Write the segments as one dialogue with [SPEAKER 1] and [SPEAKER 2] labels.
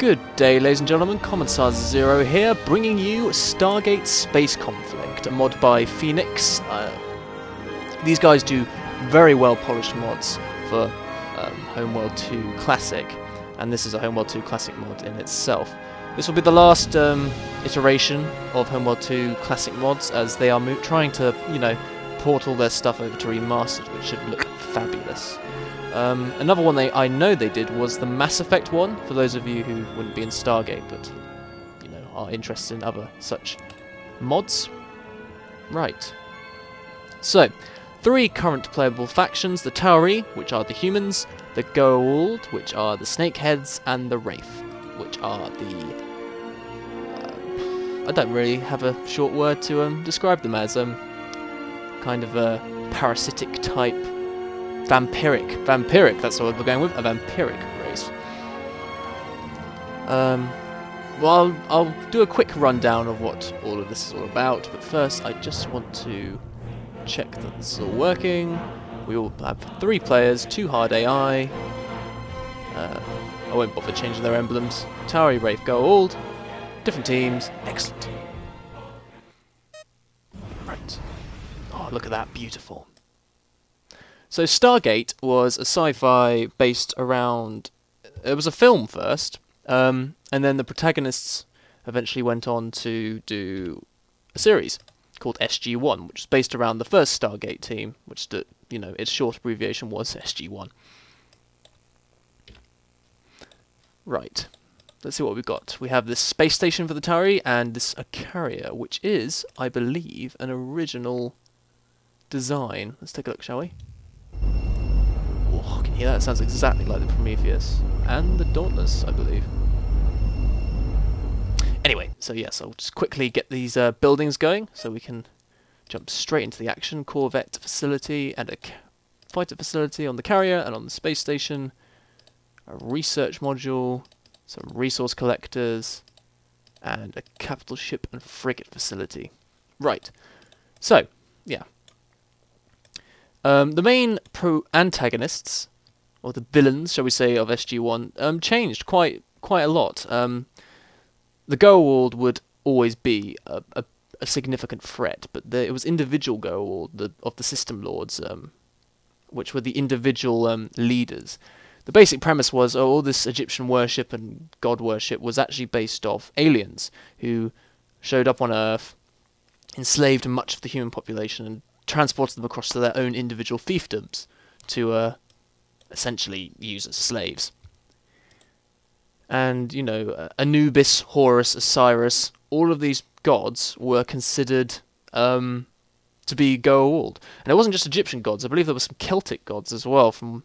[SPEAKER 1] Good day, ladies and gentlemen, Commissar Zero here, bringing you Stargate Space Conflict, a mod by Phoneix. These guys do very well polished mods for Homeworld 2 Classic, and this is a Homeworld 2 Classic mod in itself. This will be the last iteration of Homeworld 2 Classic mods, as they are trying to, you know, port all their stuff over to Remastered, which should look fabulous. Another one I know they did was the Mass Effect one, for those of you who wouldn't be in Stargate but, you know, are interested in other such mods. Right. So, 3 current playable factions: the Tauri, which are the humans, the Goa'uld, which are the snakeheads, and the Wraith, which are the... I don't really have a short word to describe them as, kind of a parasitic type. Vampiric, that's what we're going with, a vampiric race. Well, I'll do a quick rundown of what all of this is all about, but first I just want to check that this is all working. We all have 3 players, 2 hard AI. I won't bother changing their emblems. Tauri, Wraith, Goa'uld, different teams, excellent. Right. Oh, look at that, beautiful. So Stargate was a sci-fi based around... It was a film first, and then the protagonists eventually went on to do a series called SG-1, which is based around the first Stargate team, which, you know, its short abbreviation was SG-1. Right, let's see what we've got. We have this space station for the Tauri, and this a carrier, which is, I believe, an original design. Let's take a look, shall we? Oh, can you hear that? It sounds exactly like the Prometheus. And the Dauntless, I believe. Anyway, so yes, I'll just quickly get these buildings going, so we can jump straight into the action. Corvette facility, and a fighter facility on the carrier, and on the space station. A research module, some resource collectors, and a capital ship and frigate facility. Right, so, yeah. The main antagonists, or the villains, shall we say, of SG-1, changed quite a lot. The Goa'uld would always be a significant threat, but it was individual Goa'uld of the System Lords, which were the individual leaders. The basic premise was all this Egyptian worship and god worship was actually based off aliens who showed up on Earth, enslaved much of the human population, and transported them across to their own individual fiefdoms to essentially use as slaves. And, you know, Anubis, Horus, Osiris, all of these gods were considered to be Goa'uld. And it wasn't just Egyptian gods, I believe there were some Celtic gods as well from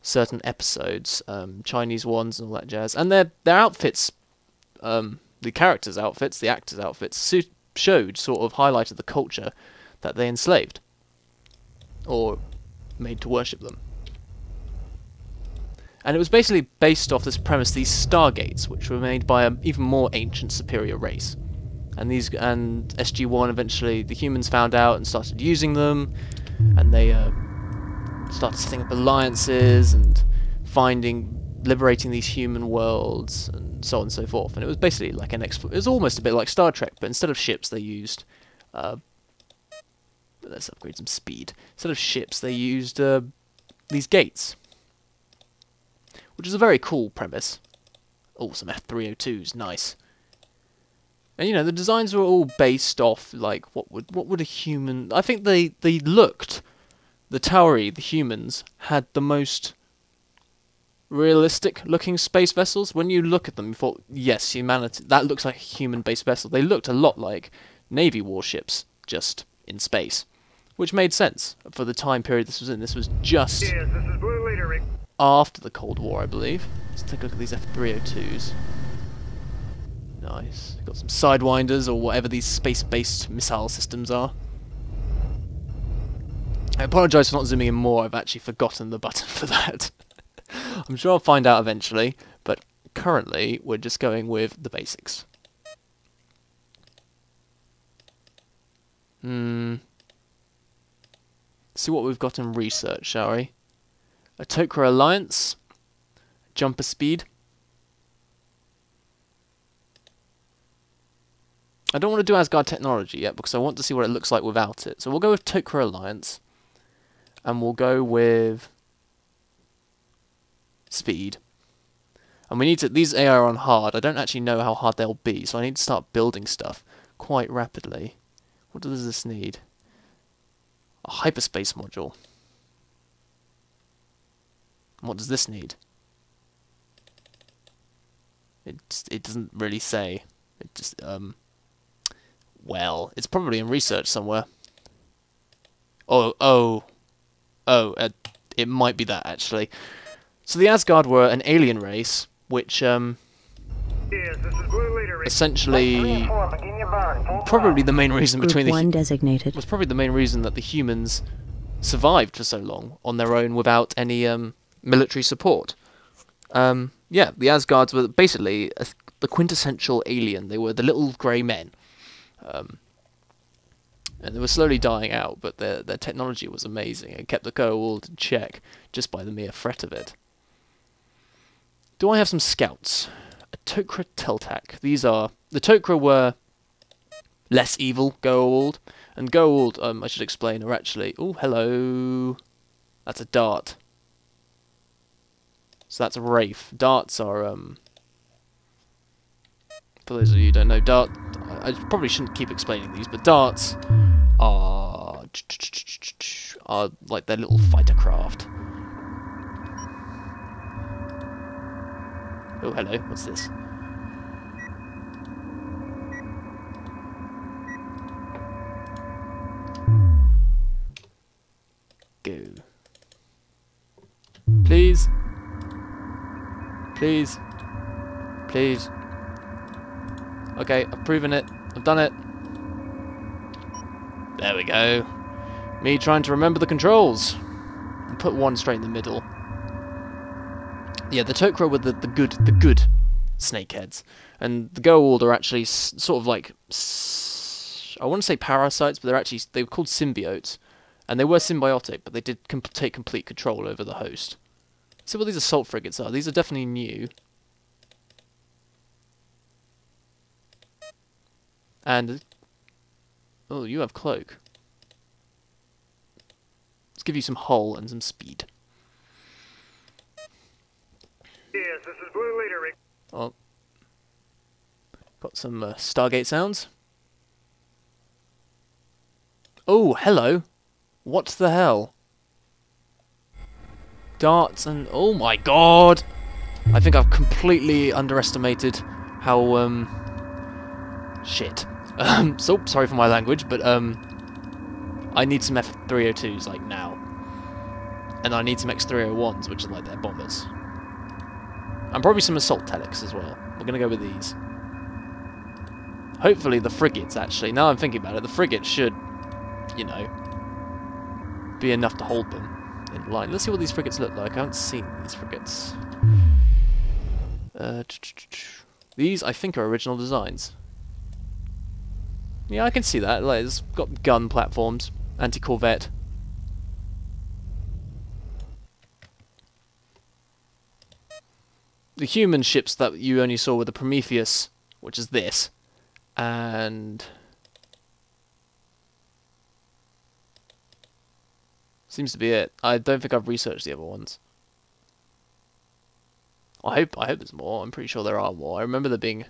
[SPEAKER 1] certain episodes, Chinese ones and all that jazz. And their outfits, the characters' outfits, the actors' outfits, showed, sort of highlighted the culture that they enslaved, or made to worship them. And it was basically based off this premise, these Stargates, which were made by an even more ancient, superior race. And SG-1 eventually, the humans found out and started using them, and they started setting up alliances and liberating these human worlds, and so on and so forth. And it was basically like it was almost a bit like Star Trek, but instead of ships, they used let's upgrade some speed. Instead of ships, they used these gates, which is a very cool premise. Oh, some F-302s, nice. And you know, the designs were all based off like what would a human? I think they looked. The Tauri, the humans, had the most realistic-looking space vessels. When you look at them, you thought, yes, humanity. That looks like a human-based vessel. They looked a lot like Navy warships, just in space, which made sense for the time period this was in. This was just after the Cold War, I believe. Let's take a look at these F-302s. Nice. Got some Sidewinders, or whatever these space-based missile systems are. I apologise for not zooming in more, I've actually forgotten the button for that. I'm sure I'll find out eventually, but currently we're just going with the basics. See what we've got in research, shall we? A Tok'ra Alliance, jumper speed, I don't want to do Asgard technology yet because I want to see what it looks like without it. So we'll go with Tok'ra Alliance. And we'll go with speed. And we need to... These AI are on hard. I don't actually know how hard they'll be, so I need to start building stuff quite rapidly. What does this need? A hyperspace module. What does this need? It doesn't really say. It just... Well, it's probably in research somewhere. It might be that, actually. So the Asgard were an alien race, which, essentially, probably the main reason between the... was probably the main reason that the humans survived for so long on their own without any, military support. Yeah, the Asgards were basically the quintessential alien. They were the little grey men. And they were slowly dying out, but their technology was amazing. It kept the Goa'uld in check just by the mere threat of it. Do I have some scouts? A Tok'ra Teltak. These are... The Tok'ra were less evil Goa'uld. And Goa'uld, I should explain, are actually... Oh, hello. That's a dart. So that's a Wraith. Darts are... For those of you who don't know, I probably shouldn't keep explaining these, but darts are like their little fighter craft. Oh, hello. What's this? Go. Please. Please. Please. Okay, I've proven it. I've done it. There we go. Me trying to remember the controls. And put one straight in the middle. Yeah, the Tok'ra were the good snakeheads. And the Goa'uld are actually sort of like... I want to say parasites, but they were called symbiotes. And they were symbiotic, but they did take complete control over the host. See what these assault frigates are. These are definitely new. And... Oh, you have cloak. Let's give you some hull and some speed.
[SPEAKER 2] Yes, this is Blue Leader.
[SPEAKER 1] Oh. Got some Stargate sounds. Oh, hello. What the hell? Darts and... Oh my god! I think I've completely underestimated how, shit. So, sorry for my language, but, I need some F-302s, like, now. And I need some X-301s, which are, like, their bombers. And probably some assault telex as well. We're gonna go with these. Hopefully the frigates, actually. Now I'm thinking about it, the frigates should, you know, be enough to hold them in line. Let's see what these frigates look like. I haven't seen these frigates. These, I think, are original designs. Yeah, I can see that. Like, it's got gun platforms, anti-corvette. The human ships that you only saw were the Prometheus, which is this, and... Seems to be it. I don't think I've researched the other ones. I hope there's more. I'm pretty sure there are more. I remember there being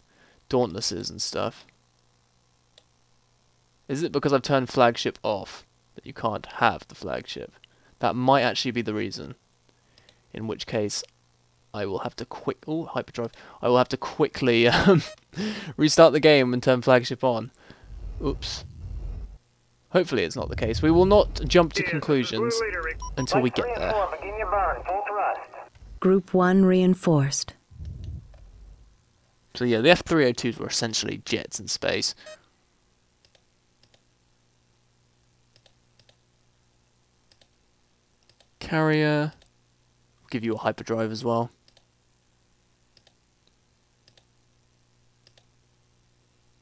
[SPEAKER 1] Dauntlesses and stuff. Is it because I've turned flagship off that you can't have the flagship? That might actually be the reason. In which case, I will have to hyperdrive. I will have to quickly restart the game and turn flagship on. Oops. Hopefully it's not the case. We will not jump to conclusions until we get there.
[SPEAKER 3] Group 1 reinforced.
[SPEAKER 1] So yeah, the F-302s were essentially jets in space. Carrier. I'll give you a hyperdrive as well.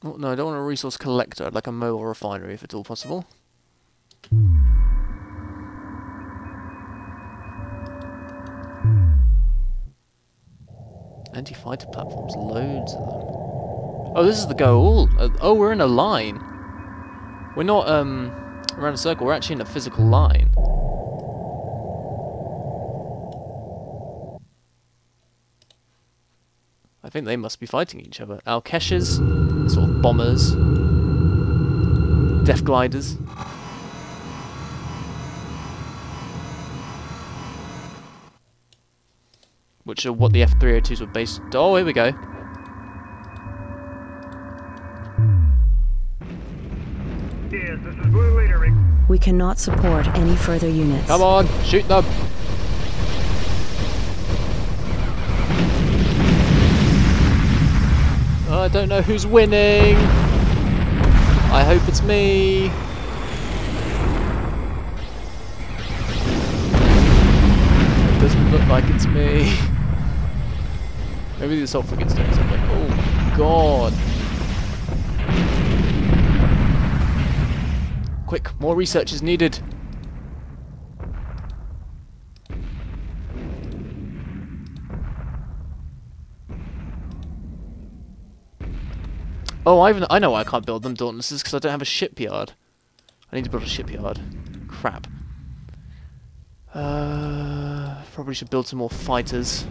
[SPEAKER 1] Oh, no, I don't want a resource collector. I'd like a mobile refinery if at all possible. Anti-fighter platforms, loads of them. Oh, this is the Goa'uld. Oh, we're in a line. We're not around a circle. We're actually in a physical line. I think they must be fighting each other. Al-Keshes, sort of bombers, Death Gliders. Which are what the F-302s were based... Oh, here we go.
[SPEAKER 2] Yes, this is Blue Leader.
[SPEAKER 3] We cannot support any further units.
[SPEAKER 1] Come on, shoot them! Oh, I don't know who's winning. I hope it's me. It doesn't look like it's me. Maybe the assault frigate's doing something. Oh god. Quick, more research is needed. Oh, I know why I can't build them Dauntlesses, because I don't have a shipyard. I need to build a shipyard. Crap. Probably should build some more fighters.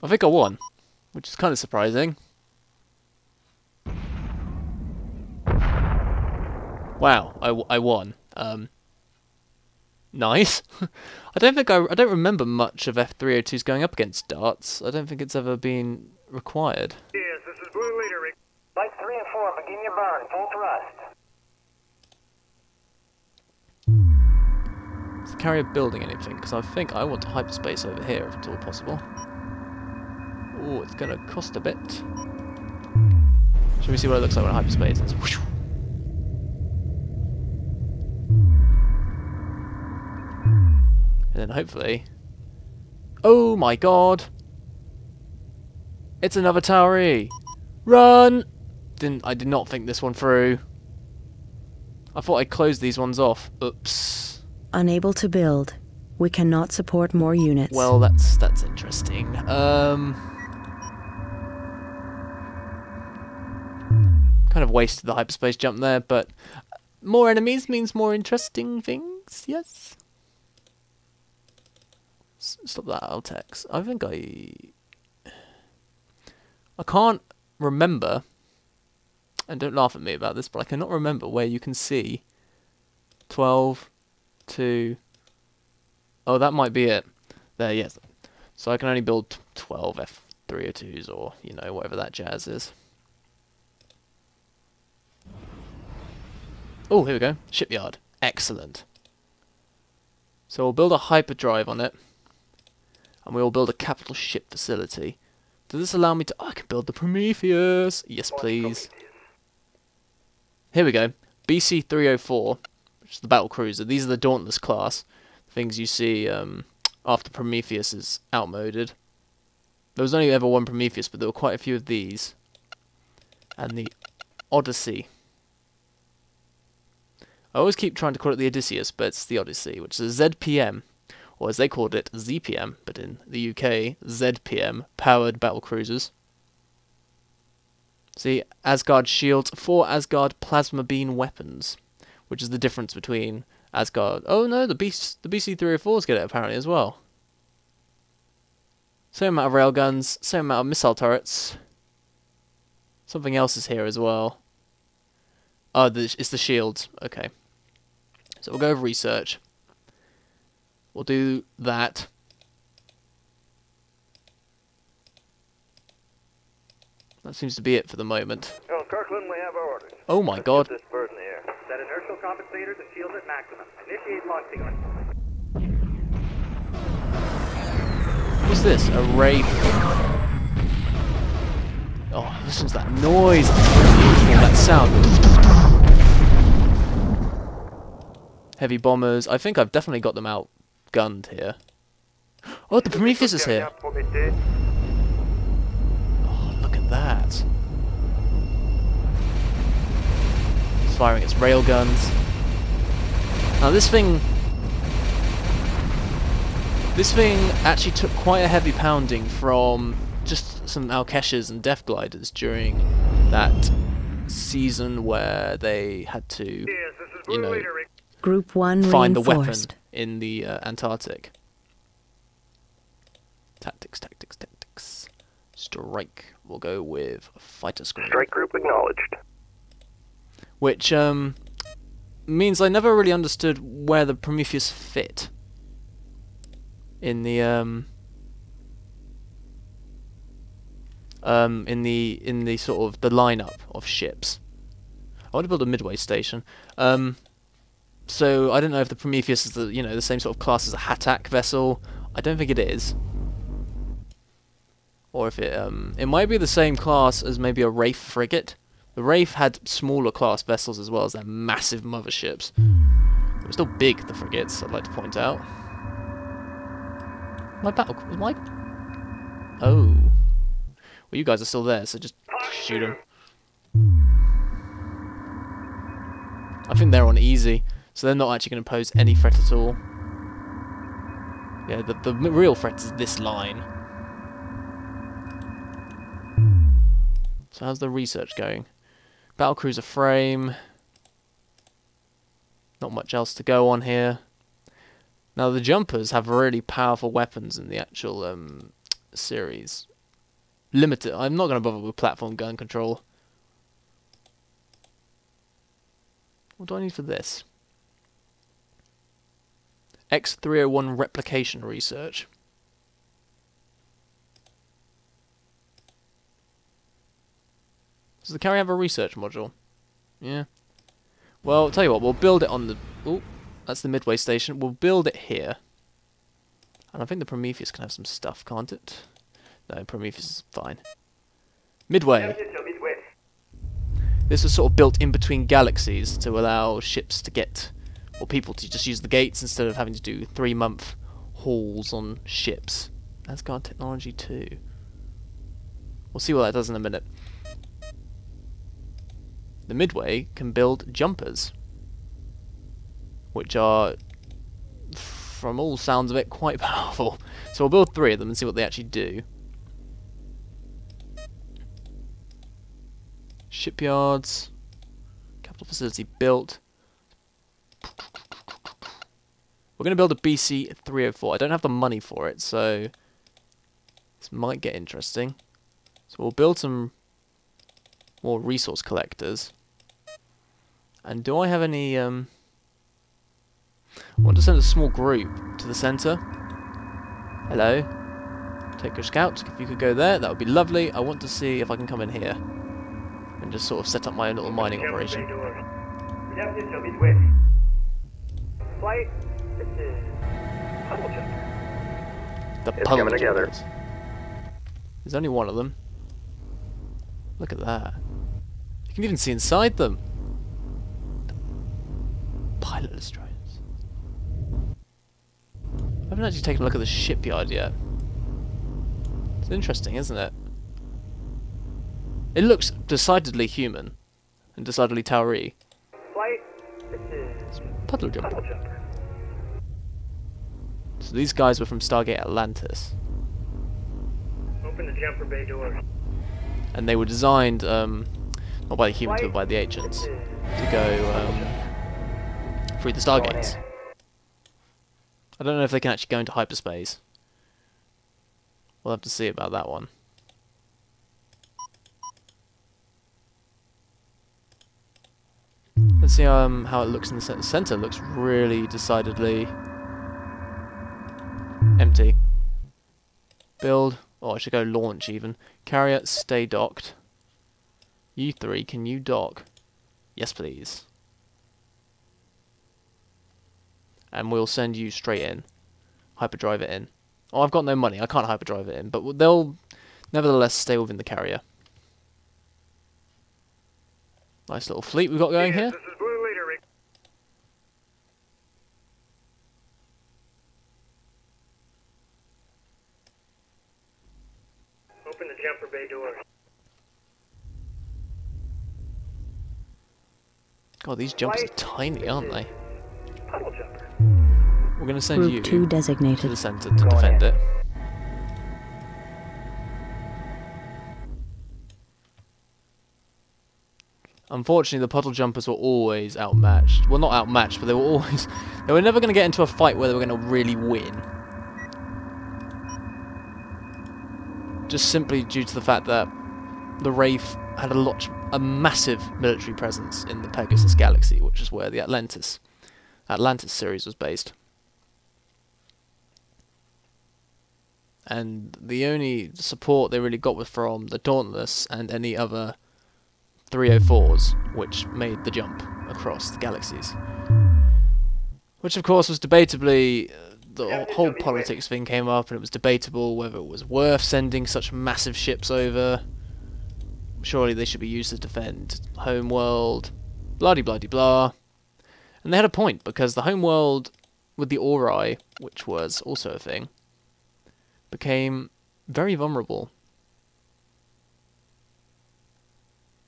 [SPEAKER 1] I think I won, which is kind of surprising. Wow, I won. Nice. I don't remember much of F-302s going up against darts. I don't think it's ever been required.
[SPEAKER 2] Yes, this is Blue Leader. Flight 3 and 4, begin your burn, full thrust.
[SPEAKER 1] Is the carrier building anything? Because I think I want to hyperspace over here if at all possible. Oh, it's going to cost a bit. Shall we see what it looks like when hyperspace is? Whoosh. And then hopefully... Oh my god! It's another Towery! Run! I did not think this one through. I thought I closed these ones off. Oops.
[SPEAKER 3] Unable to build. We cannot support more units.
[SPEAKER 1] Well, that's interesting. Kind of wasted the hyperspace jump there, but more enemies means more interesting things, yes? Stop that, Altex. I think I can't remember, and don't laugh at me about this, but I cannot remember where you can see 12 to... Oh, that might be it. There, yes. So I can only build 12 F-302s, or, you know, whatever that jazz is. Oh, here we go. Shipyard. Excellent. So we'll build a hyperdrive on it. And we'll build a capital ship facility. Does this allow me to... Oh, I can build the Prometheus. Yes, please. Here we go. BC-304, which is the battle cruiser. These are the Dauntless class. Things you see after Prometheus is outmoded. There was only ever one Prometheus, but there were quite a few of these. And the Odyssey. I always keep trying to call it the Odysseus, but it's the Odyssey, which is a ZPM, or as they called it, ZPM, but in the UK, ZPM, powered battlecruisers. See, Asgard shields, 4 Asgard plasma beam weapons, which is the difference between Asgard... Oh no, the BC-304s get it apparently as well. Same amount of railguns, same amount of missile turrets. Something else is here as well. Oh, it's the shields. Okay. So we'll go over research. We'll do that. That seems to be it for the moment.
[SPEAKER 2] Oh, Kirkland, we have orders.
[SPEAKER 1] Oh my god.
[SPEAKER 2] This burden here. Set inertial compensators and shields at maximum. Initiate launch sequence.
[SPEAKER 1] What's this? A Wraith. Oh, listen to that noise. That sound. Heavy bombers. I think I've definitely got them outgunned here. Oh, the Prometheus is here. guns. It's firing its rail guns. Now this thing actually took quite a heavy pounding from just some Alkeshas and Death Gliders during that season where they had to, you know,
[SPEAKER 3] Group 1
[SPEAKER 1] find the weapon
[SPEAKER 3] reinforced.
[SPEAKER 1] in the Antarctic. Tactics, tactics, tactics. Strike. We'll go with fighter screen.
[SPEAKER 2] Strike group acknowledged.
[SPEAKER 1] Which means I never really understood where the Prometheus fit in the sort of the lineup of ships. I want to build a Midway Station. So I don't know if the Prometheus is the same sort of class as a Hatak vessel. I don't think it is. Or if it might be the same class as maybe a Wraith frigate. The Wraith had smaller class vessels as well as their massive motherships. They were still big, the frigates, I'd like to point out. Oh. Well, you guys are still there, so just shoot them. I think they're on easy, so they're not actually going to pose any threat at all. Yeah, the real threat is this line. So how's the research going? Battlecruiser frame. Not much else to go on here. Now the jumpers have really powerful weapons in the actual series. Limited. I'm not going to bother with platform gun control. What do I need for this? X301 replication research. Does the carrier have a research module? Yeah. Well, I'll tell you what, we'll build it on the... Oh, that's the Midway Station. We'll build it here. And I think the Prometheus can have some stuff, can't it? No, Prometheus is fine. Midway. This was sort of built in between galaxies to allow ships to get... or people to just use the gates instead of having to do 3-month hauls on ships. That's got technology too. We'll see what that does in a minute. The Midway can build jumpers, which are, from all sounds of it, quite powerful. So we'll build 3 of them and see what they actually do. Shipyards, capital facility built. We're going to build a BC 304. I don't have the money for it, so this might get interesting. So we'll build some more resource collectors. And do I have any... I want to send a small group to the centre. Hello. Take your scout. If you could go there, that would be lovely. I want to see if I can come in here and just sort of set up my own little mining operation.
[SPEAKER 2] Flight, this is puzzle jumper.
[SPEAKER 1] The
[SPEAKER 2] It's
[SPEAKER 1] puzzle
[SPEAKER 2] coming together.
[SPEAKER 1] jumpers. There's only one of them. Look at that. You can even see inside them. Pilotless drones. I haven't actually taken a look at the shipyard yet. It's interesting, isn't it? It looks decidedly human and decidedly towery.
[SPEAKER 2] Flight, this is
[SPEAKER 1] Puddle jumper.
[SPEAKER 2] puzzle jumper.
[SPEAKER 1] So these guys were from Stargate Atlantis,
[SPEAKER 2] Open the jumper bay door.
[SPEAKER 1] and they were designed not by the humans but by the ancients to go through the Stargates. I don't know if they can actually go into hyperspace. We'll have to see about that one. Let's see how it looks in the center. The center looks really decidedly empty. Build. Oh, I should go launch even. Carrier, stay docked. You 3, can you dock? Yes, please. And we'll send you straight in. Hyperdrive it in. Oh, I've got no money. I can't hyperdrive it in. But they'll nevertheless stay within the carrier. Nice little fleet we've got going here.
[SPEAKER 2] This is Blue Leader, Rick. Open the jumper bay door.
[SPEAKER 1] God, these jumpers are tiny, aren't they?
[SPEAKER 2] Puddle jumper.
[SPEAKER 1] We're going to send
[SPEAKER 3] Group
[SPEAKER 1] you
[SPEAKER 3] 2
[SPEAKER 1] to
[SPEAKER 3] designated.
[SPEAKER 1] the centre to defend it. Unfortunately, the puddle jumpers were always outmatched. Well, not outmatched, but they were always... They were never going to get into a fight where they were going to really win. Just simply due to the fact that the Wraith had a massive military presence in the Pegasus galaxy, which is where the Atlantis series was based. And the only support they really got was from the Dauntless and any other 304s, which made the jump across the galaxies. Which, of course, was debatably... the whole politics thing came up, and it was debatable whether it was worth sending such massive ships over. Surely they should be used to defend Homeworld. Blah-de-blah-de-blah. And they had a point, because the Homeworld, with the Ori, which was also a thing, became very vulnerable.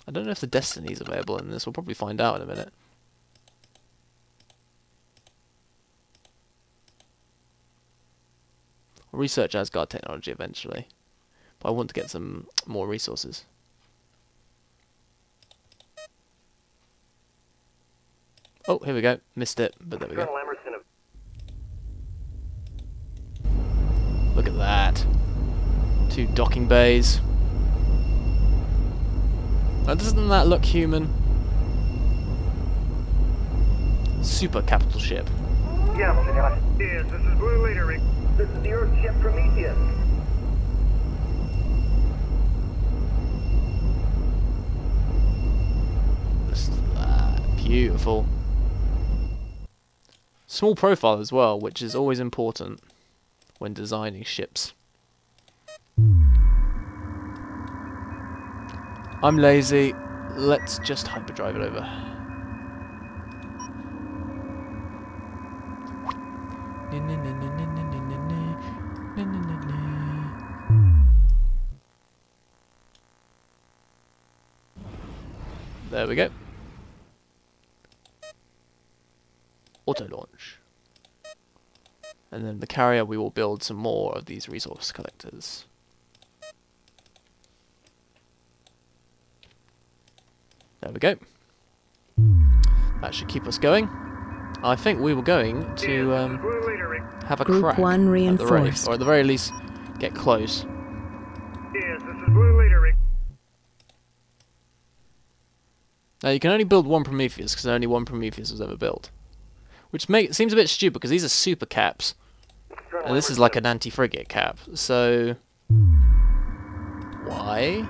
[SPEAKER 1] I don't know if the Destiny is available in this. We'll probably find out in a minute. I'll research Asgard technology eventually, but I want to get some more resources. Oh, here we go. Missed it, but there we go. Look at that. 2 docking bays. Now, doesn't that look human? Super capital ship.
[SPEAKER 2] Yes, this is Blue Leader. This is the Earth ship Prometheus.
[SPEAKER 1] Just that. Beautiful. Small profile as well, which is always important when designing ships. I'm lazy. Let's just hyperdrive it over. There we go. Auto launch. And then the carrier, we will build some more of these resource collectors. There we go. That should keep us going. I think we were going to have a
[SPEAKER 3] Group
[SPEAKER 1] crack
[SPEAKER 3] 1
[SPEAKER 1] at the
[SPEAKER 3] reinforced.
[SPEAKER 1] Wraith, or at the very least get close.
[SPEAKER 2] Yes, this is Blue Leader.
[SPEAKER 1] Now you can only build one Prometheus because only one Prometheus was ever built, which seems a bit stupid because these are super caps, and this is like an anti-frigate cap. So why?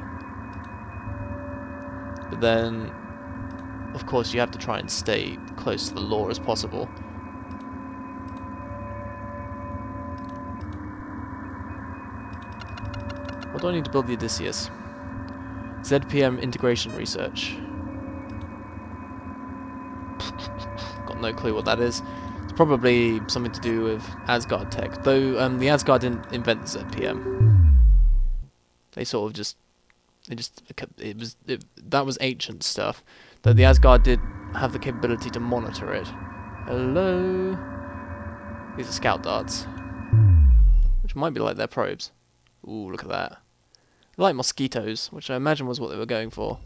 [SPEAKER 1] But then, of course, you have to try and stay close to the lore as possible. What do I need to build the Odysseus? ZPM integration research. Got no clue what that is. It's probably something to do with Asgard tech, though the Asgard didn't invent the ZPM. They sort of just... that was ancient stuff. Though the Asgard did have the capability to monitor it. Hello? These are scout darts. Which might be like their probes. Ooh, look at that. They're like mosquitoes, which I imagine was what they were going for.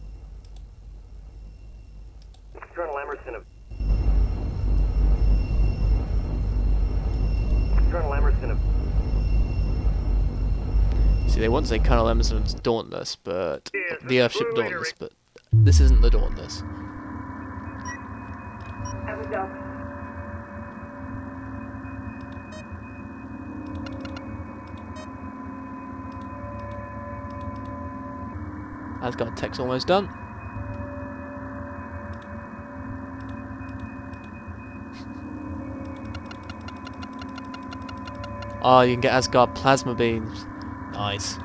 [SPEAKER 2] Colonel Emerson of
[SPEAKER 1] See, they want to say Colonel Emerson's Dauntless, but the Earthship Dauntless, but this isn't the Dauntless.
[SPEAKER 2] Have we go?
[SPEAKER 1] Asgard tech's almost done. Oh, you can get Asgard plasma beams. Nice.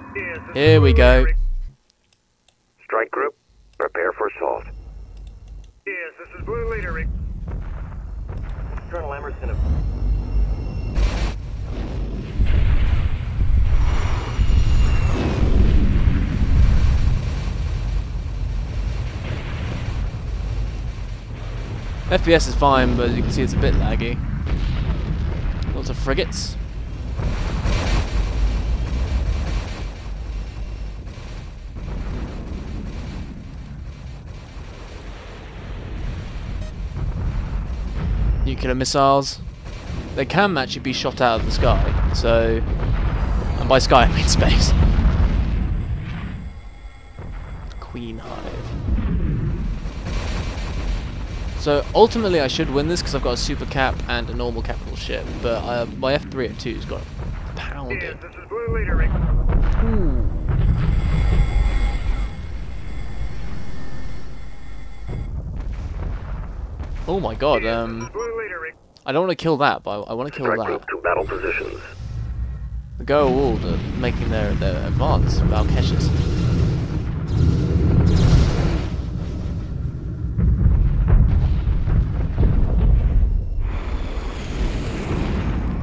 [SPEAKER 1] Here we go.
[SPEAKER 2] Strike group, prepare for assault. Yes, this is Blue Leader. Colonel Emerson of...
[SPEAKER 1] FPS is fine, but you can see it's a bit laggy. Lots of frigates. Nuclear missiles. They can actually be shot out of the sky, so... And by sky I mean space. Queen Hive. So ultimately I should win this because I've got a super cap and a normal capital ship, but my F-302's got pounded.
[SPEAKER 2] Yes, this is Blue Leader.
[SPEAKER 1] Ooh. Oh my god,
[SPEAKER 2] Blue Leader.
[SPEAKER 1] I don't want to kill that, but I want to kill
[SPEAKER 2] Strike
[SPEAKER 1] that.
[SPEAKER 2] group to battle positions.
[SPEAKER 1] The Goa'uld are making their advance about Keshes.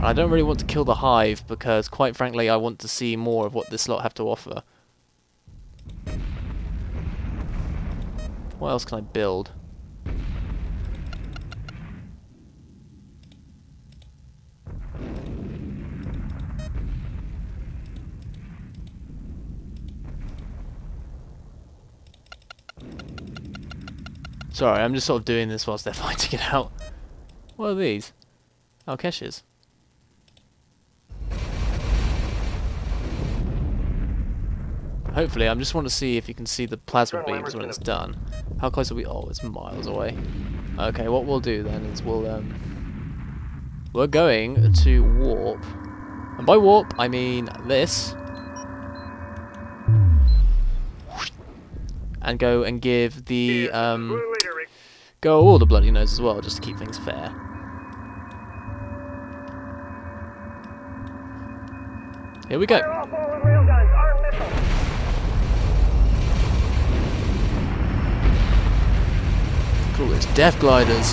[SPEAKER 1] I don't really want to kill the Hive because, quite frankly, I want to see more of what this lot have to offer. What else can I build? Sorry, I'm just sort of doing this whilst they're fighting it out. What are these? Oh, Keshes. Hopefully, I just want to see if you can see the plasma beams when it's done. How close are we? Oh, it's miles away. Okay, what we'll do then is we're going to warp, and by warp I mean this, and go and give the go all the bloody nose as well, just to keep things fair. Here we go. Cool, it's death gliders.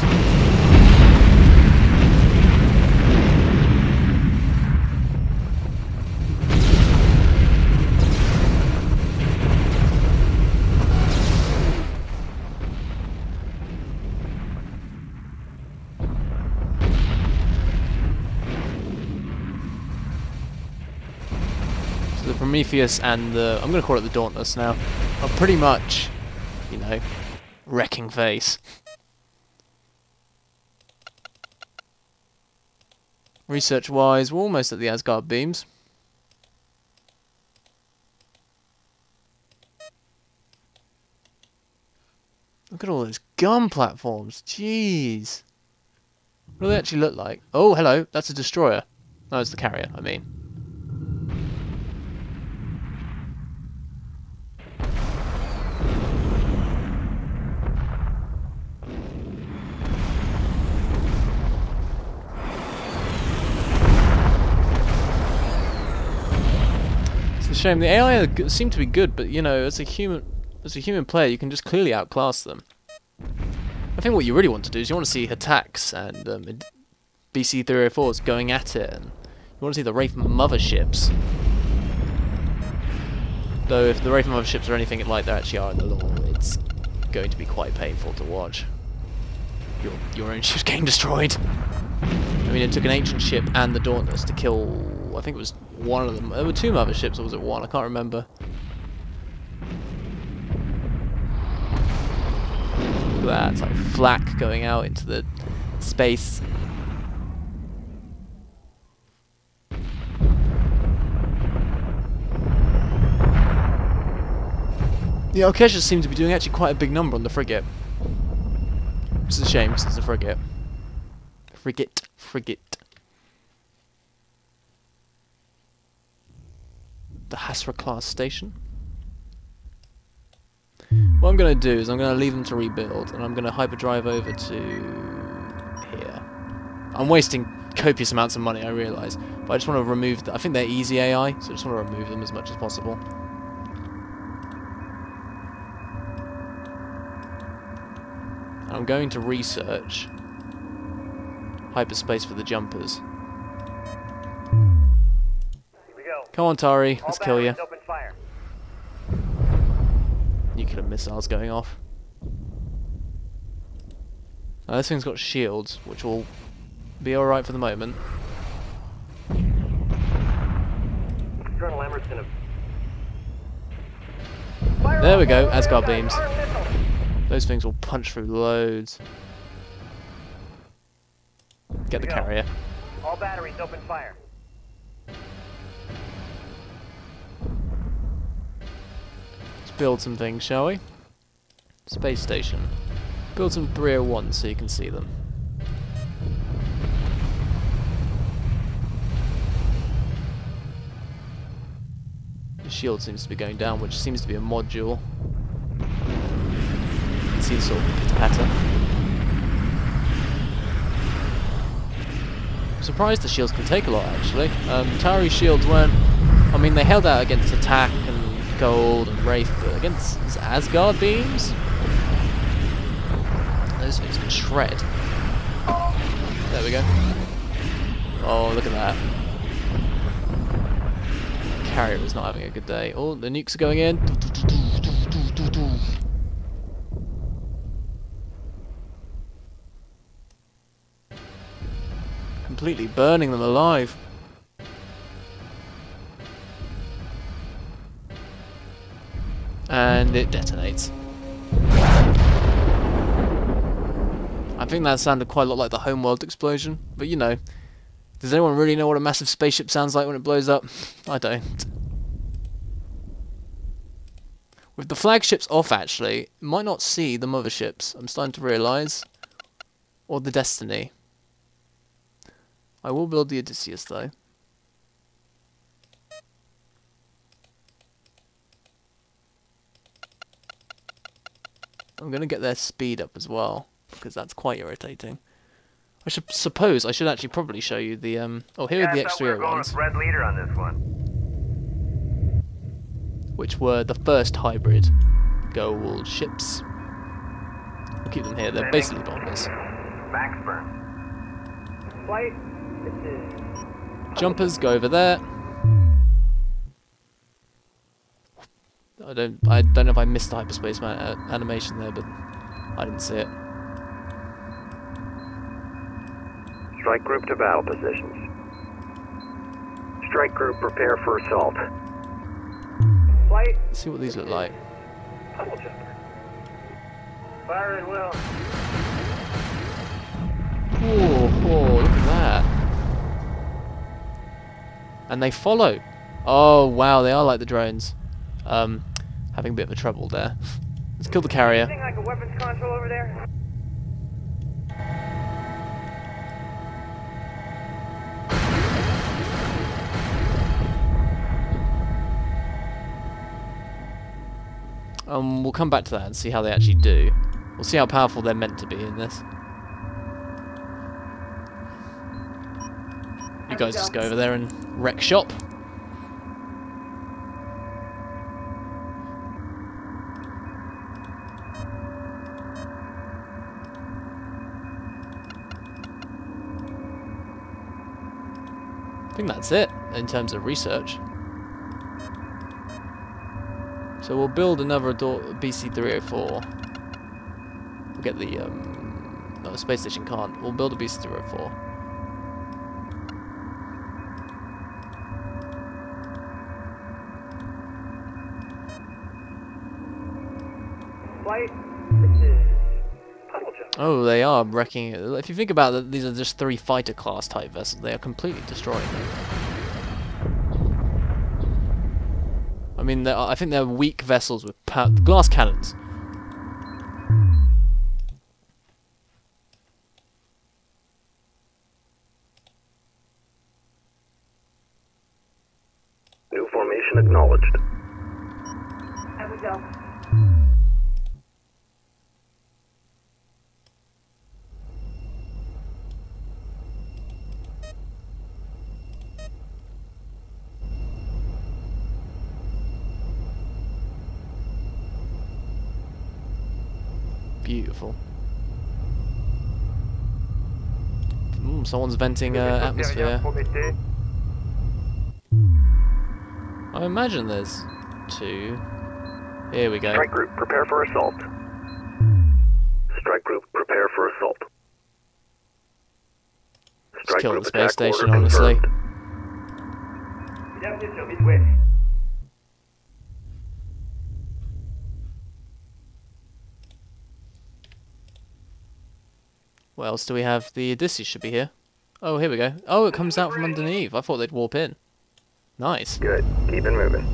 [SPEAKER 1] So the Prometheus and the, I'm going to call it the Dauntless now, are pretty much, you know, wrecking face. Research wise, we're almost at the Asgard beams. Look at all those gun platforms, jeez. What do they actually look like? Oh, hello, that's a destroyer. No, it's the carrier, I mean. Shame the AI seem to be good, but you know, as a human player, you can just clearly outclass them. I think what you really want to do is you want to see attacks and BC-304s going at it, and you want to see the Wraith motherships. Though if the Wraith motherships are anything like they actually are in the lore, it's going to be quite painful to watch. Your own ship's getting destroyed. I mean, it took an ancient ship and the Dauntless to kill, I think it was one of them. There were two motherships, or was it one? I can't remember. Look at that, it's like flak going out into the space. The Alkeshas seem to be doing actually quite a big number on the frigate. Which is a shame, because it's a frigate. Frigate. The Hasra class station. What I'm going to do is I'm going to leave them to rebuild, and I'm going to hyperdrive over to here. I'm wasting copious amounts of money, I realise, but I just want to remove I think they're easy AI, so I just want to remove them as much as possible. I'm going to research hyperspace for the jumpers. Come on, Tari, let's kill you. Nuclear missiles going off. This thing's got shields, which will be alright for the moment.
[SPEAKER 2] Colonel Emerson.
[SPEAKER 1] There we go, Asgard beams. Those things will punch through loads. Get the carrier.
[SPEAKER 2] All batteries open fire.
[SPEAKER 1] Let's build some things, shall we? Space Station. Build some 301 so you can see them. The shield seems to be going down, which seems to be a module. You can see the sort of pitter-patter. I'm surprised the shields can take a lot, actually. Tari's shields weren't... I mean, they held out against Attack and Goa'uld and Wraith, but against Asgard beams? Those things can shred. There we go. Oh, look at that. Carrier is not having a good day. Oh, the nukes are going in. Completely burning them alive. And it detonates. I think that sounded quite a lot like the Homeworld explosion, but you know. Does anyone really know what a massive spaceship sounds like when it blows up? I don't. With the flagships off, actually, you might not see the motherships, I'm starting to realise. Or the Destiny. I will build the Odysseus, though. I'm going to get their speed up as well, because that's quite irritating. I suppose I should actually probably show you the oh, here are the X301s,
[SPEAKER 2] Red leader on this one.
[SPEAKER 1] which were the first hybrid Goa'uld ships. We'll keep them here. They're basically bombers.
[SPEAKER 2] Max burn. Flight.
[SPEAKER 1] Jumpers go over there. I don't know if I missed the hyperspace animation there, but I didn't see it.
[SPEAKER 2] Strike group to battle positions. Strike group prepare for assault. Flight.
[SPEAKER 1] Let's see what these look like.
[SPEAKER 2] Tunnel jumper. Fire at will.
[SPEAKER 1] Oh, look at that. And they follow. Oh, wow, they are like the drones. Having a bit of a trouble there. Let's kill the carrier.
[SPEAKER 2] Anything like a weapons console over there?
[SPEAKER 1] We'll come back to that and see how they actually do. We'll see how powerful they're meant to be in this. You guys just go over there and wreck shop. I think that's it in terms of research. So we'll build another BC-304. We'll get the no, the space station can't. We'll build a BC-304.
[SPEAKER 2] Flight. Tunnel jumper.
[SPEAKER 1] Oh, they are wrecking it. If you think about it, these are just 3 fighter class type vessels. They are completely destroying them. I mean, I think they're weak vessels with glass cannons.
[SPEAKER 2] New formation acknowledged.
[SPEAKER 4] There we go.
[SPEAKER 1] Beautiful. Someone's venting atmosphere. I imagine there's 2. Here we go.
[SPEAKER 2] Strike group prepare for assault. Strike group prepare for assault. Strike
[SPEAKER 1] kill
[SPEAKER 2] group
[SPEAKER 1] the space
[SPEAKER 2] attack
[SPEAKER 1] station,
[SPEAKER 2] order
[SPEAKER 1] honestly.
[SPEAKER 2] confirmed.
[SPEAKER 4] Bienvenue sur Midway.
[SPEAKER 1] What else do we have? The Odysseus should be here. Oh, here we go. Oh, it comes out from underneath. I thought they'd warp in. Nice.
[SPEAKER 2] Good. Keep it moving.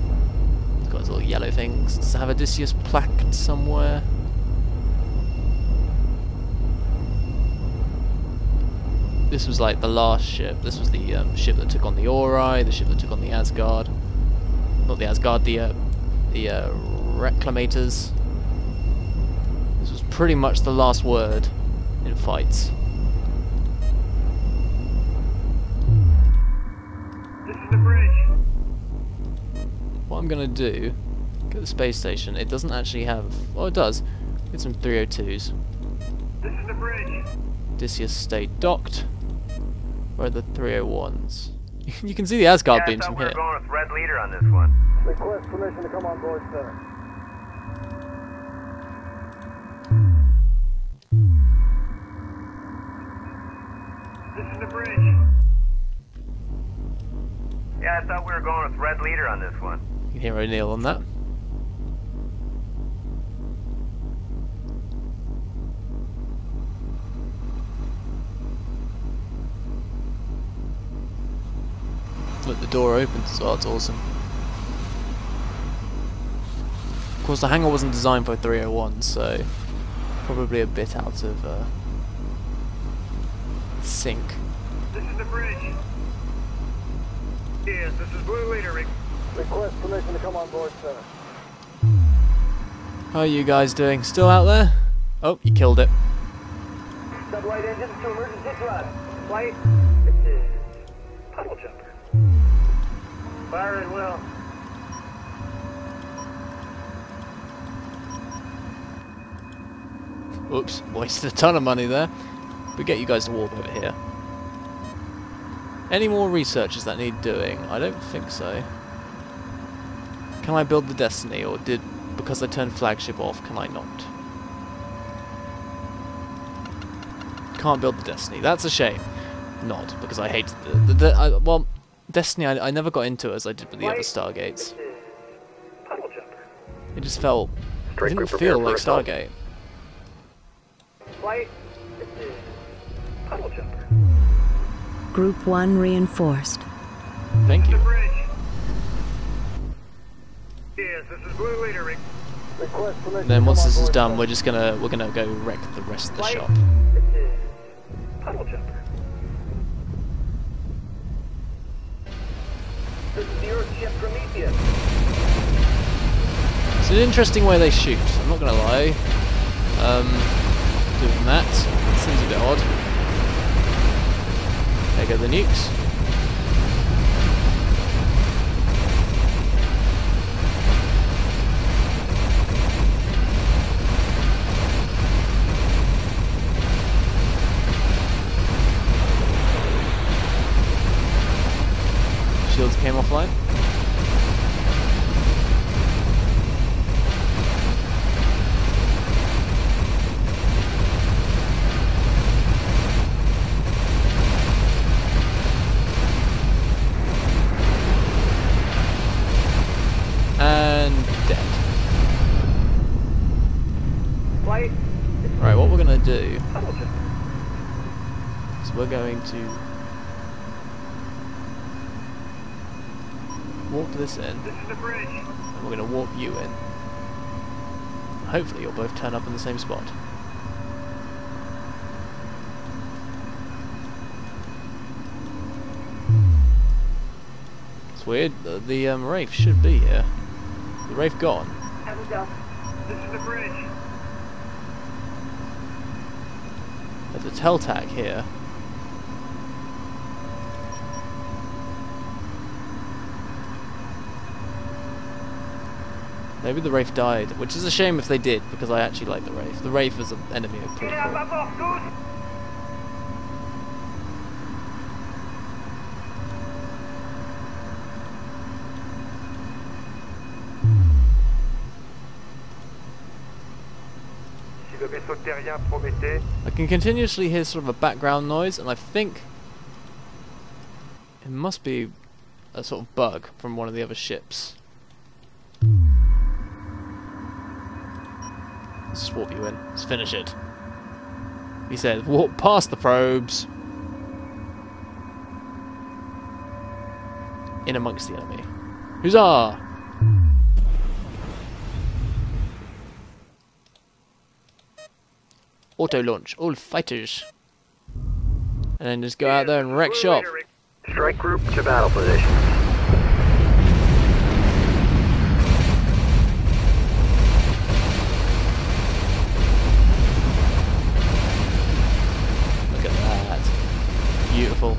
[SPEAKER 1] It's got its little yellow things. Does it have Odysseus plaqued somewhere? This was like the last ship. This was the ship that took on the Ori, the ship that took on the Asgard. Not the Asgard, the Reclamators. This was pretty much the last word in fights.
[SPEAKER 4] This is the bridge.
[SPEAKER 1] What I'm gonna do, get the space station. It doesn't actually have. Oh, it does. Get some 302s.
[SPEAKER 4] This is the bridge.
[SPEAKER 1] Odysseus stay docked. Where are the 301s? You can see the Asgard beams from here.
[SPEAKER 2] going with red leader on this one.
[SPEAKER 4] Request permission to come on board, sir. This is the bridge.
[SPEAKER 2] Yeah, I thought we were going with red leader on this one.
[SPEAKER 1] You can hear O'Neill on that. Look, the door opens as well, it's awesome. Of course, the hangar wasn't designed for 301, so probably a bit out of sync.
[SPEAKER 4] This is the bridge. Yes, this is Blue Leader. Request permission to come on board, sir.
[SPEAKER 1] How are you guys doing? Still out there? Oh, you killed it.
[SPEAKER 4] Sublight engines to emergency thrust. Flight. This is puddle jumper. Firing well.
[SPEAKER 1] Oops, wasted a ton of money there. We get you guys to warp over here. Any more researches that need doing? I don't think so. Can I build the Destiny, or because I turned flagship off, can I not? Can't build the Destiny. That's a shame. Not, because I hate well, Destiny, I never got into it as I did with the other Stargates.
[SPEAKER 4] Puddle jumper.
[SPEAKER 1] It just felt... It
[SPEAKER 2] Strike
[SPEAKER 1] didn't
[SPEAKER 2] group
[SPEAKER 1] feel
[SPEAKER 2] prepare
[SPEAKER 1] like
[SPEAKER 2] for assault.
[SPEAKER 1] Stargate.
[SPEAKER 4] Flight. This is puddle jumper.
[SPEAKER 3] Group 1 reinforced.
[SPEAKER 1] Thank
[SPEAKER 4] The
[SPEAKER 1] you.
[SPEAKER 4] bridge. Yes, this is Blue Leader. Request permission.
[SPEAKER 1] And then once this is done, we're gonna go wreck the rest of the shop.
[SPEAKER 4] This is puddle jumper. This is the Earthship Prometheus.
[SPEAKER 1] It's an interesting way they shoot, I'm not gonna lie. Doing that seems a bit odd. There go the nukes. Shields came offline. And dead.
[SPEAKER 4] Flight.
[SPEAKER 1] Right, what we're gonna do
[SPEAKER 4] Puddle jumper.
[SPEAKER 1] is we're going to warp this in,
[SPEAKER 4] This is the bridge.
[SPEAKER 1] and we're going to warp you in. Hopefully you'll both turn up in the same spot. It's weird, the Wraith should be here. The Wraith gone.
[SPEAKER 4] Have a go. This is the bridge.
[SPEAKER 1] There's a Teltac here. Maybe the Wraith died, which is a shame if they did, because I actually like the Wraith. The Wraith is an enemy of pretty cool.
[SPEAKER 2] Si le vaisseau terrien Prométhée.
[SPEAKER 1] I can continuously hear sort of a background noise, and I think It must be a sort of bug from one of the other ships. Let's just warp you in. Let's finish it. He said, warp past the probes. In amongst the enemy. Huzzah! Auto launch, all fighters. And then just go out there and wreck shop.
[SPEAKER 2] Strike group to battle positions.
[SPEAKER 1] Look at that. Beautiful.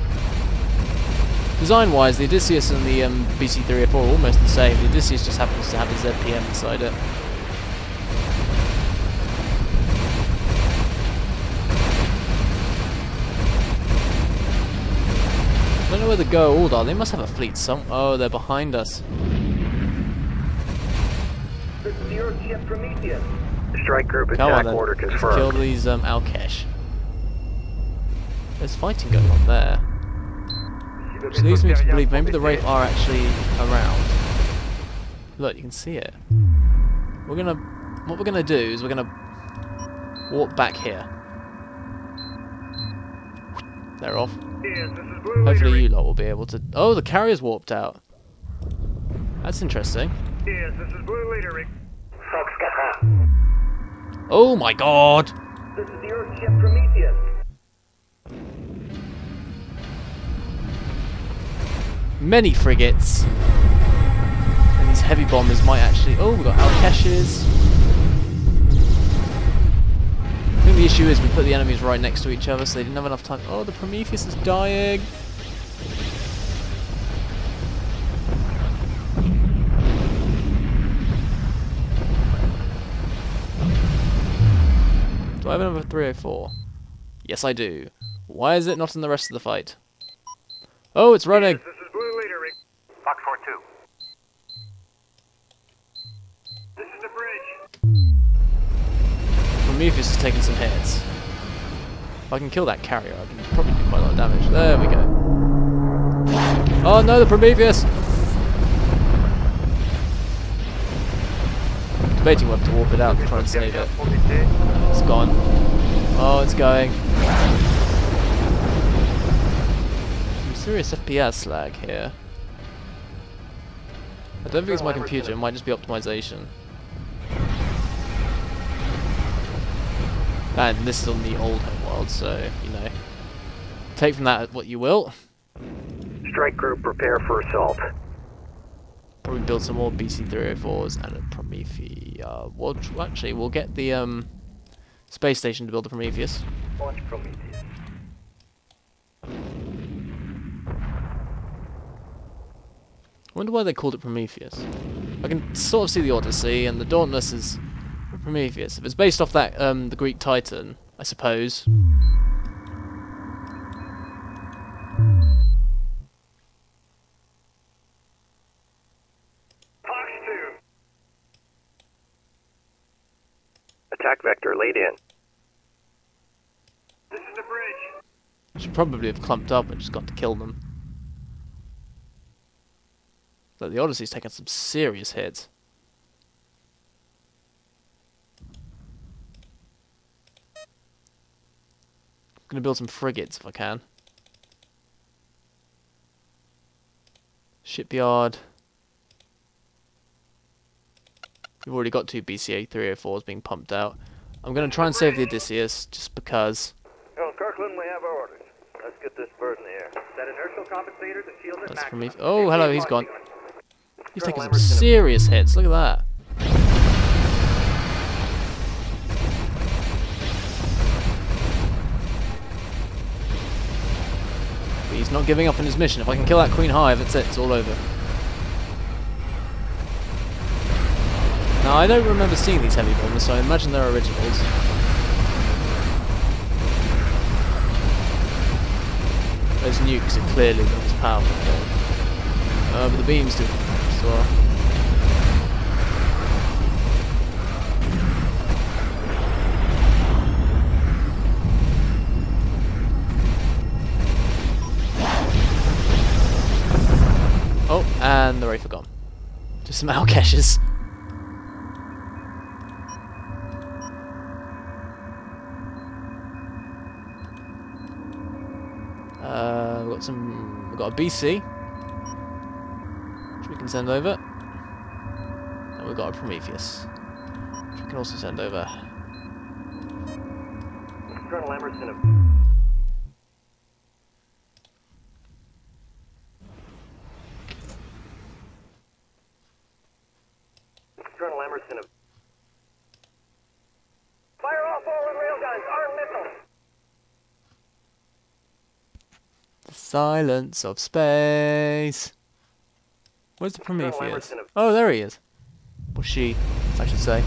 [SPEAKER 1] Design-wise, the Odysseus and the BC-304 are almost the same. The Odysseus just happens to have a ZPM inside it. I don't know where the Goa'uld are. They must have a fleet some. Oh, they're behind us.
[SPEAKER 4] This is your ship Prometheus.
[SPEAKER 2] Strike group
[SPEAKER 1] Come on
[SPEAKER 2] attack
[SPEAKER 1] then.
[SPEAKER 2] order
[SPEAKER 1] Let's
[SPEAKER 2] confirmed.
[SPEAKER 1] kill these Alkesh. There's fighting going on there. Which leads me to believe maybe the Wraith are actually around. Look, you can see it. What we're gonna do is we're gonna walk back here. They're off. Hopefully you lot will be able to... Oh, the carrier's warped out. That's interesting.
[SPEAKER 2] Yes, this is Blue Leader, Rick.
[SPEAKER 4] Folks, get that.
[SPEAKER 1] Oh my god!
[SPEAKER 4] This is your ship Prometheus.
[SPEAKER 1] Many frigates. And these heavy bombers might actually... Oh, we've got Alkeshes. I think the issue is we put the enemies right next to each other so they didn't have enough time. Oh, the Prometheus is dying. Do I have another 304? Yes, I do. Why is it not in the rest of the fight? Oh, it's running.
[SPEAKER 2] This is Blue Leader, Rick. Fox 4-2. This is the bridge.
[SPEAKER 1] Prometheus is taking some hits. If I can kill that carrier, I can probably do quite a lot of damage. There we go. Oh no, the Prometheus! Debating whether to warp it out and try and save it. It's gone. Oh, it's going. Some serious FPS lag here. I don't think it's my computer, it might just be optimization. And this is on the old Homeworld, so, you know, take from that what you will.
[SPEAKER 2] Strike group prepare for assault.
[SPEAKER 1] Probably build some more BC-304s and a Prometheus. Well, actually, we'll get the space station to build the Prometheus.
[SPEAKER 4] Launch Prometheus.
[SPEAKER 1] I wonder why they called it Prometheus. I can sort of see the Odyssey, and the Dauntless is Prometheus. If it's based off that, the Greek Titan, I suppose.
[SPEAKER 2] Fox 2. Attack vector laid in. This is the bridge.
[SPEAKER 1] I should probably have clumped up and just got to kill them. But the Odyssey's taken some serious hits. I'm gonna build some frigates if I can. Shipyard. We've already got 2 BCA-304s being pumped out. I'm gonna try and save the Odysseus just because.
[SPEAKER 4] Oh, Kirkland, we have our orders. Let's get this bird in the air. Set inertial compensators and shields at
[SPEAKER 1] That's from
[SPEAKER 4] maximum.
[SPEAKER 1] me. Oh, hello, he's gone. He's taking some serious hits. Look at that. But he's not giving up on his mission. If I can kill that Queen Hive, that's it. It's all over. Now, I don't remember seeing these heavy bombers, so I imagine they're originals. Those nukes are clearly not as powerful. But the beams do. So. Just some owl caches. We've got a BC, which we can send over, and we've got a Prometheus, which we can also send over.
[SPEAKER 4] Colonel Emerson. Colonel Emerson. Fire all forward railguns, armed missiles.
[SPEAKER 1] The silence of space. Where's the Prometheus? Oh, there he is. Or she, I should say.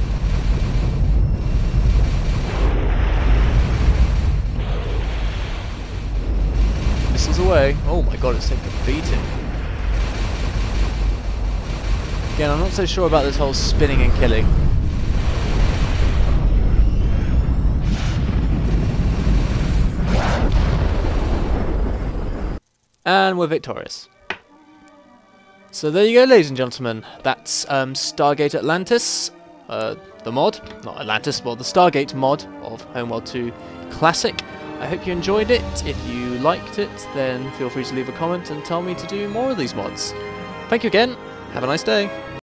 [SPEAKER 1] Missiles away. Oh my god, it's taking a beating. Again, I'm not so sure about this whole spinning and killing. And we're victorious. So there you go, ladies and gentlemen. That's Stargate Atlantis, the mod. Not Atlantis, well, the Stargate mod of Homeworld 2 Classic. I hope you enjoyed it. If you liked it, then feel free to leave a comment and tell me to do more of these mods. Thank you again. Have a nice day.